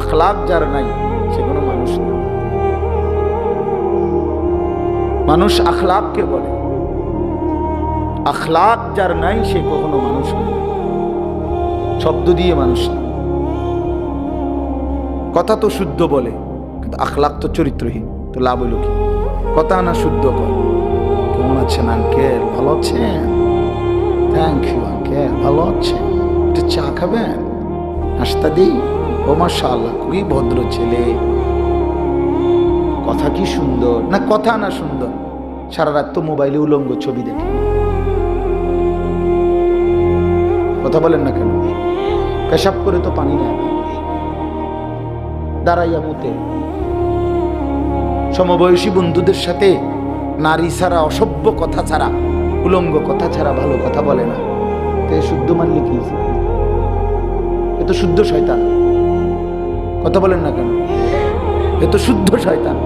আখলাক যার নাই সে কোনো মানুষ না। মানুষ আখলাককে বলে, আখলাক যার নাই সে কখনো মানুষ না। শব্দ দিয়ে মানুষ না। কথা তো শুদ্ধ বলে কিন্তু আখলাক তো চরিত্রহীন, তো লাভ হইল কি? কথা না শুদ্ধ কর, কেমন আছেন আঙ্কেল, ভালো আছেন, থ্যাংক ইউ আঙ্কেল, ভালো আছেন, একটু চা খাবেন, নাস্তা দিই, ও মাশাআল্লাহ খুবই ভদ্র ছেলে, কথা কি সুন্দর। না কথা না সুন্দর, সারা রাত তো মোবাইলে উলঙ্গ ছবি দেখে। কথা বলেন না কেন? পেশাব করে তো পানি নেয় না, দাঁড়াইয়া মুতে। সমবয়সী বন্ধুদের সাথে নারী ছাড়া, অসভ্য কথা ছাড়া, উলঙ্গ কথা ছাড়া ভালো কথা বলে না। তো শুদ্ধ মানলে কি? এ তো শুদ্ধ শয়তান। কথা বলেন না কেন? এ তো শুদ্ধ শয়তান।